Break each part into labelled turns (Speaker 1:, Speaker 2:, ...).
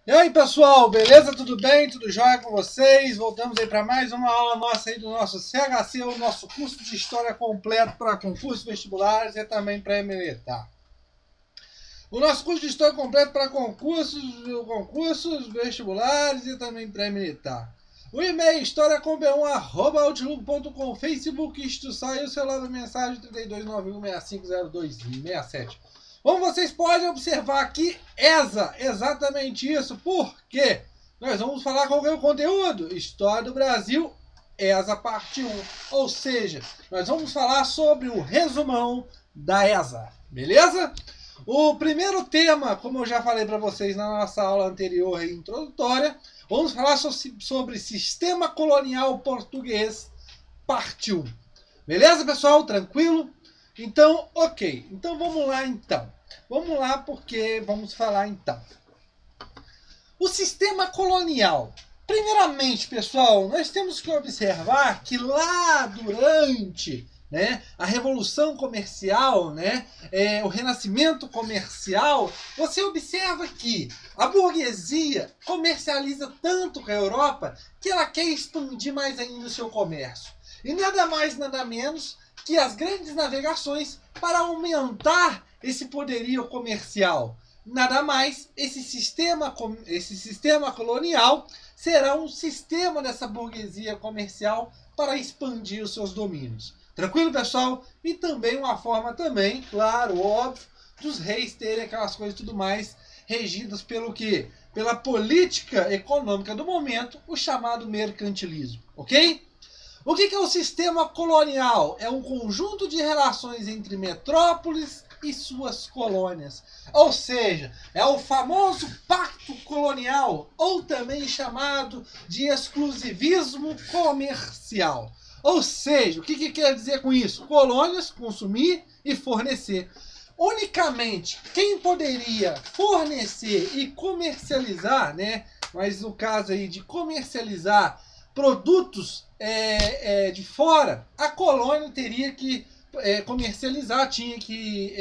Speaker 1: E aí, pessoal, beleza? Tudo bem? Tudo jóia com vocês? Voltamos aí para mais uma aula nossa aí do nosso CHC, o nosso curso de História completo para concursos vestibulares e também pré-militar. O nosso curso de História completo para concursos vestibulares e também pré-militar. O e-mail historiacomb1@outlook.com, Facebook, Instituição e o celular da mensagem 3291650267. Como vocês podem observar aqui, exatamente isso, porque nós vamos falar qual é o conteúdo? História do Brasil, ESA parte 1. Ou seja, nós vamos falar sobre o resumão da ESA, beleza? O primeiro tema, como eu já falei para vocês na nossa aula anterior e introdutória, vamos falar sobre sistema colonial português, parte 1. Beleza, pessoal? Tranquilo? Então, ok. Então, vamos lá, então. Vamos lá, porque vamos falar, então. O sistema colonial. Primeiramente, pessoal, nós temos que observar que lá durante a Revolução Comercial, o Renascimento Comercial, você observa que a burguesia comercializa tanto com a Europa que ela quer expandir mais ainda o seu comércio. E nada mais, nada menos que as grandes navegações para aumentar esse poderio comercial. Nada mais, esse sistema colonial será um sistema dessa burguesia comercial para expandir os seus domínios. Tranquilo, pessoal? E também uma forma também, claro, óbvio, dos reis terem aquelas coisas e tudo mais regidas pelo quê? Pela política econômica do momento, o chamado mercantilismo, ok? O que é o sistema colonial? É um conjunto de relações entre metrópoles e suas colônias. Ou seja, é o famoso pacto colonial, ou também chamado de exclusivismo comercial. Ou seja, o que quer dizer com isso? Colônias, consumir e fornecer. Unicamente, quem poderia fornecer e comercializar, mas no caso aí de comercializar produtos de fora, a colônia teria que comercializar, tinha que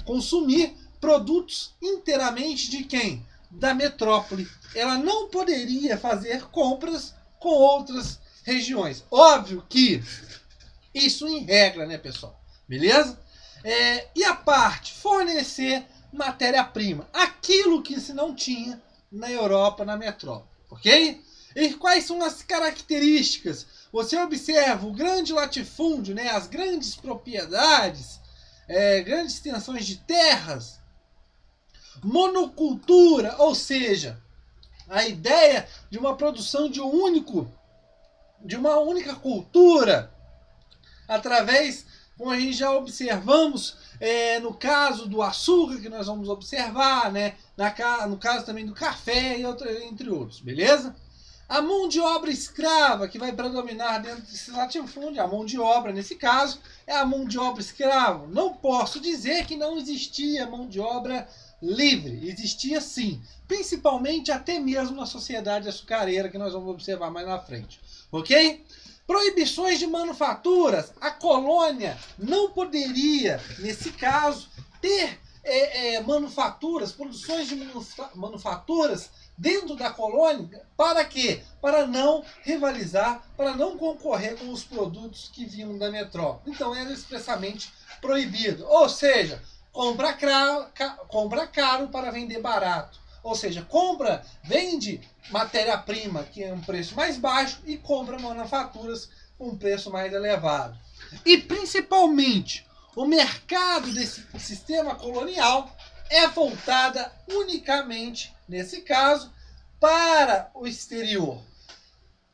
Speaker 1: consumir produtos inteiramente de quem? Da metrópole. Ela não poderia fazer compras com outras regiões. Óbvio que isso em regra, pessoal? Beleza? E a parte fornecer matéria-prima, aquilo que se não tinha na Europa, na metrópole, ok? E quais são as características? Você observa o grande latifúndio, as grandes propriedades, grandes extensões de terras, monocultura, ou seja, a ideia de uma produção de uma única cultura, através, como a gente já observamos, no caso do açúcar, que nós vamos observar, no caso também do café, entre outros, beleza? A mão de obra escrava, que vai predominar dentro desse latifúndio, a mão de obra, nesse caso, é a mão de obra escrava. Não posso dizer que não existia mão de obra livre. Existia sim, principalmente até mesmo na sociedade açucareira, que nós vamos observar mais na frente. Ok? Proibições de manufaturas. A colônia não poderia, nesse caso, ter manufaturas, produções de manufaturas dentro da colônia, para quê? Para não rivalizar, para não concorrer com os produtos que vinham da metrópole. Então era expressamente proibido. Ou seja, compra caro para vender barato. Ou seja, vende matéria-prima que é um preço mais baixo e compra manufaturas com um preço mais elevado. E principalmente, o mercado desse sistema colonial é voltada unicamente, nesse caso, para o exterior.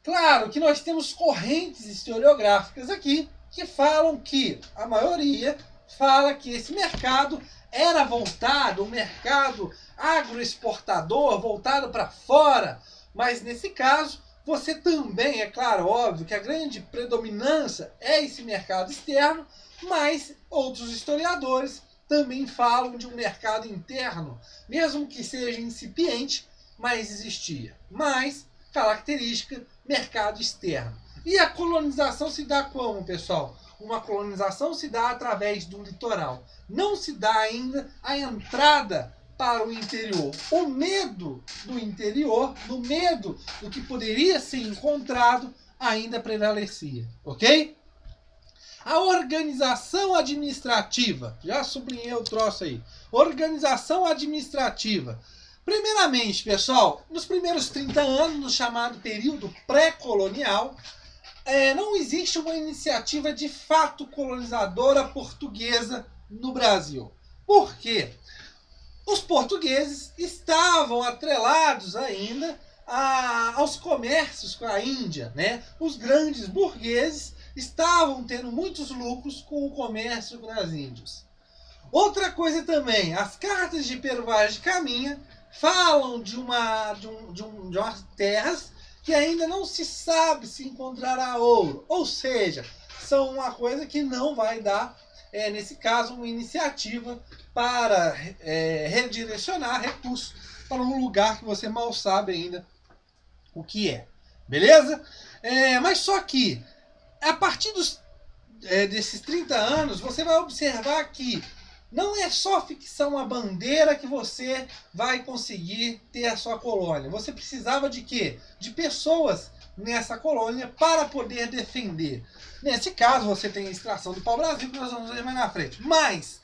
Speaker 1: Claro que nós temos correntes historiográficas aqui que falam que, a maioria fala que esse mercado era voltado, um mercado agroexportador, voltado para fora, mas nesse caso, você também, é claro, óbvio, que a grande predominância é esse mercado externo, mas outros historiadores também falam de um mercado interno, mesmo que seja incipiente, mas existia. Mas, característica, mercado externo. E a colonização se dá como, pessoal? Uma colonização se dá através do litoral. Não se dá ainda a entrada para o interior. O medo do interior, no medo do que poderia ser encontrado, ainda prevalecia, ok? A organização administrativa, já sublinhei o troço aí, organização administrativa. Primeiramente, pessoal, nos primeiros 30 anos, no chamado período pré-colonial, não existe uma iniciativa de fato colonizadora portuguesa no Brasil. Por quê? Os portugueses estavam atrelados ainda aos comércios com a Índia, né? Os grandes burgueses estavam tendo muitos lucros com o comércio com as Índias. Outra coisa também, as cartas de Pero Vaz de Caminha falam de umas terras que ainda não se sabe se encontrará ouro. Ou seja, são uma coisa que não vai dar, nesse caso, uma iniciativa para redirecionar recursos para um lugar que você mal sabe ainda o que é. Beleza? Mas só que, a partir desses 30 anos, você vai observar que não é só fixar uma bandeira que você vai conseguir ter a sua colônia. Você precisava de quê? De pessoas nessa colônia para poder defender. Nesse caso, você tem a extração do pau-brasil, que nós vamos ver mais na frente. Mas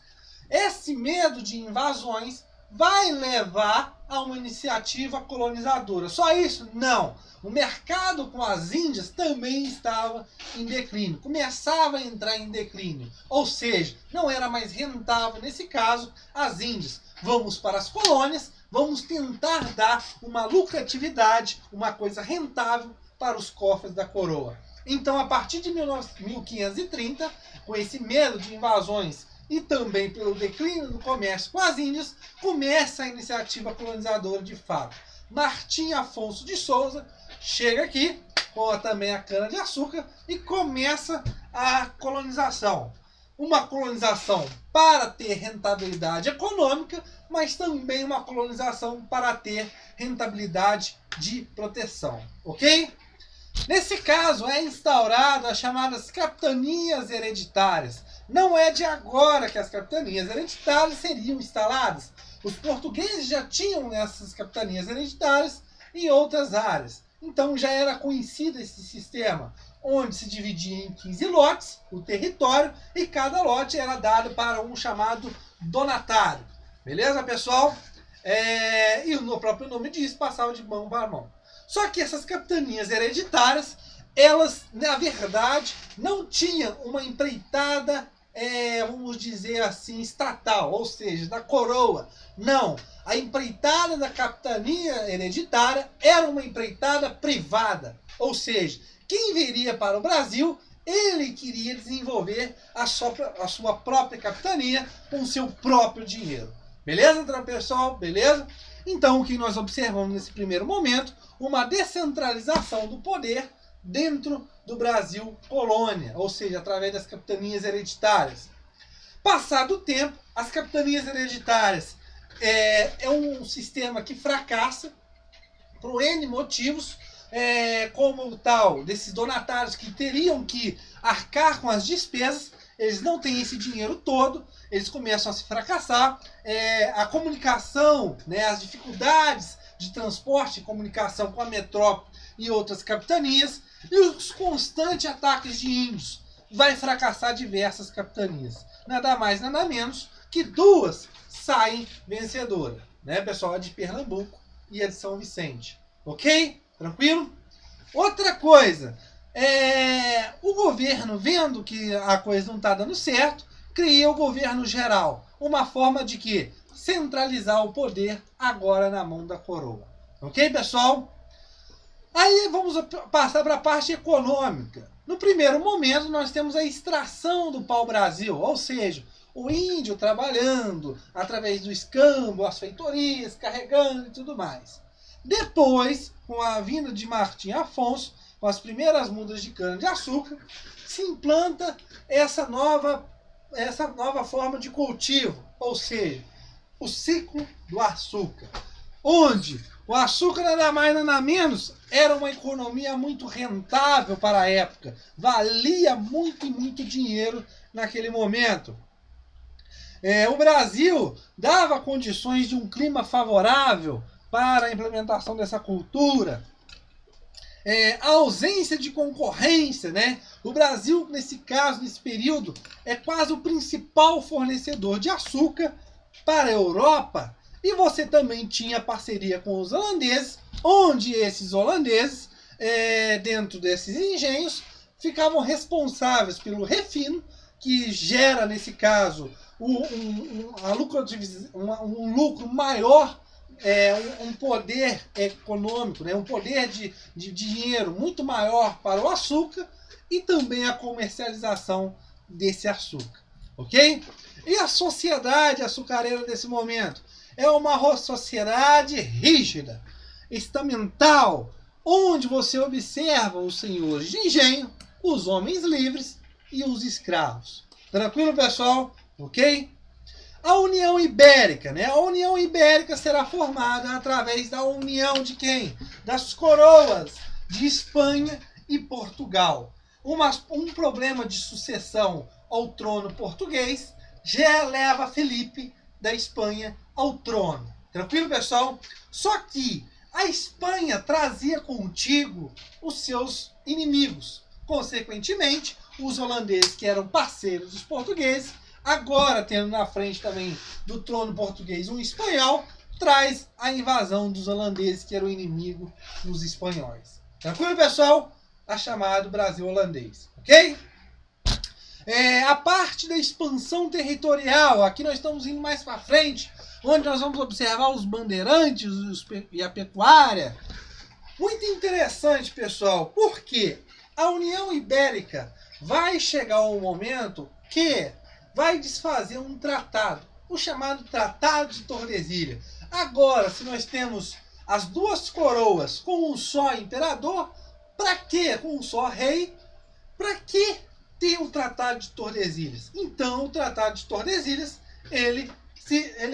Speaker 1: esse medo de invasões vai levar a uma iniciativa colonizadora. Só isso? Não. O mercado com as Índias também estava em declínio. Começava a entrar em declínio. Ou seja, não era mais rentável, nesse caso, as Índias. Vamos para as colônias, vamos tentar dar uma lucratividade, uma coisa rentável para os cofres da coroa. Então, a partir de 1530, com esse medo de invasões e também pelo declínio do comércio com as Índias, começa a iniciativa colonizadora de fato. Martim Afonso de Souza chega aqui, com também a cana-de-açúcar, e começa a colonização. Uma colonização para ter rentabilidade econômica, mas também uma colonização para ter rentabilidade de proteção. Ok? Nesse caso, é instaurado as chamadas capitanias hereditárias. Não é de agora que as capitanias hereditárias seriam instaladas. Os portugueses já tinham essas capitanias hereditárias em outras áreas. Então já era conhecido esse sistema, onde se dividia em 15 lotes o território e cada lote era dado para um chamado donatário. Beleza, pessoal? E o próprio nome diz, passava de mão para mão. Só que essas capitanias hereditárias, elas, na verdade, não tinham uma empreitada, vamos dizer assim, estatal, ou seja, da coroa. Não, a empreitada da capitania hereditária era uma empreitada privada. Ou seja, quem viria para o Brasil, ele queria desenvolver a sua própria capitania com o seu próprio dinheiro. Beleza, pessoal? Beleza? Então, o que nós observamos nesse primeiro momento, uma descentralização do poder dentro do Brasil colônia, ou seja, através das capitanias hereditárias. Passado o tempo, as capitanias hereditárias é um sistema que fracassa por N motivos, como o tal desses donatários que teriam que arcar com as despesas, eles não têm esse dinheiro todo, eles começam a se fracassar, a comunicação, né, as dificuldades de transporte e comunicação com a metrópole e outras capitanias, e os constantes ataques de índios, vai fracassar diversas capitanias. Nada mais, nada menos que duas saem vencedoras, né, pessoal? A de Pernambuco e a de São Vicente. Ok? Tranquilo? Outra coisa, o governo, vendo que a coisa não está dando certo, cria o governo geral. Uma forma de quê? Centralizar o poder agora na mão da coroa. Ok, pessoal? Aí vamos passar para a parte econômica. No primeiro momento, nós temos a extração do pau-brasil, ou seja, o índio trabalhando através do escambo, as feitorias, carregando e tudo mais. Depois, com a vinda de Martim Afonso, com as primeiras mudas de cana-de-açúcar, se implanta essa nova forma de cultivo, ou seja, o ciclo do açúcar, onde o açúcar nada mais nada menos era uma economia muito rentável para a época, valia muito e muito dinheiro naquele momento. O Brasil dava condições de um clima favorável para a implementação dessa cultura. A ausência de concorrência, né? O Brasil, nesse caso, nesse período, é quase o principal fornecedor de açúcar para a Europa. E você também tinha parceria com os holandeses, onde esses holandeses, dentro desses engenhos, ficavam responsáveis pelo refino, que gera, nesse caso, um lucro maior, um poder econômico, né? Um poder de dinheiro muito maior para o açúcar e também a comercialização desse açúcar, ok? E a sociedade açucareira desse momento é uma sociedade rígida, estamental, onde você observa os senhores de engenho, os homens livres e os escravos. Tranquilo, pessoal? Ok? A União Ibérica, né? A União Ibérica será formada através da união de quem? Das coroas de Espanha e Portugal. Um problema de sucessão ao trono português já leva Felipe da Espanha ao trono. Tranquilo, pessoal? Só que a Espanha trazia contigo os seus inimigos. Consequentemente, os holandeses, que eram parceiros dos portugueses, agora tendo na frente também do trono português um espanhol, traz a invasão dos holandeses, que era o inimigo dos espanhóis. Tranquilo, pessoal? A chamada Brasil holandês, ok? A parte da expansão territorial, aqui nós estamos indo mais para frente, onde nós vamos observar os bandeirantes e a pecuária. Muito interessante, pessoal, porque a União Ibérica vai chegar um momento que vai desfazer um tratado, o chamado Tratado de Tordesilhas. Agora, se nós temos as duas coroas com um só imperador, para quê? Com um só rei, para que ter o Tratado de Tordesilhas? Então, o Tratado de Tordesilhas, ele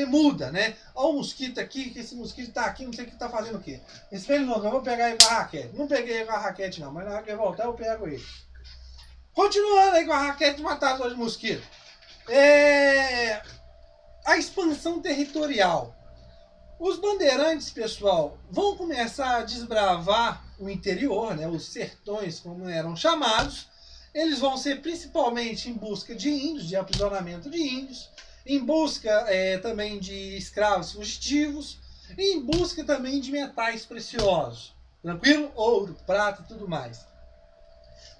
Speaker 1: muda, né? Olha o mosquito aqui, que esse mosquito tá aqui, não sei o que tá fazendo o quê. Espelho não, eu vou pegar ele com a raquete. Não peguei ele com a raquete não, mas na hora que eu voltar eu pego ele. Continuando aí com a raquete de matador de mosquito. A expansão territorial. Os bandeirantes, pessoal, vão começar a desbravar o interior, né, os sertões, como eram chamados. Eles vão ser principalmente em busca de índios, de aprisionamento de índios, em busca também de escravos fugitivos, e em busca também de metais preciosos. Tranquilo? Ouro, prata e tudo mais.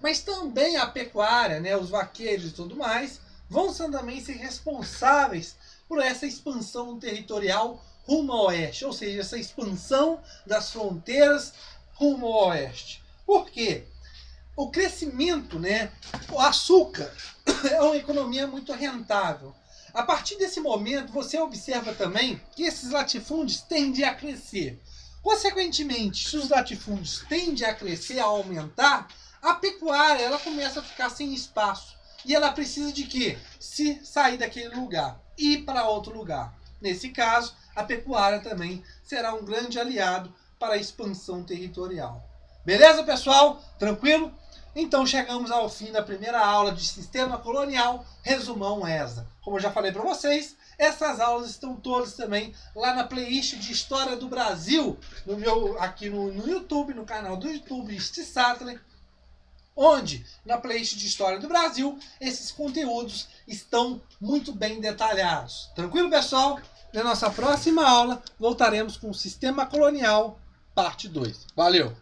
Speaker 1: Mas também a pecuária, né, os vaqueiros e tudo mais, vão também ser responsáveis por essa expansão territorial rumo ao oeste, ou seja, essa expansão das fronteiras rumo ao oeste. Por quê? O crescimento, né, o açúcar é uma economia muito rentável. A partir desse momento, você observa também que esses latifúndios tendem a crescer. Consequentemente, se os latifúndios tendem a crescer, a aumentar, a pecuária ela começa a ficar sem espaço. E ela precisa de quê? Se sair daquele lugar e ir para outro lugar. Nesse caso, a pecuária também será um grande aliado para a expansão territorial. Beleza, pessoal? Tranquilo? Então chegamos ao fim da primeira aula de Sistema Colonial, resumão ESA. Como eu já falei para vocês, essas aulas estão todas também lá na playlist de História do Brasil, aqui no YouTube, no canal do YouTube Sattler, onde na playlist de História do Brasil esses conteúdos estão muito bem detalhados. Tranquilo, pessoal? Na nossa próxima aula voltaremos com o Sistema Colonial, parte 2. Valeu!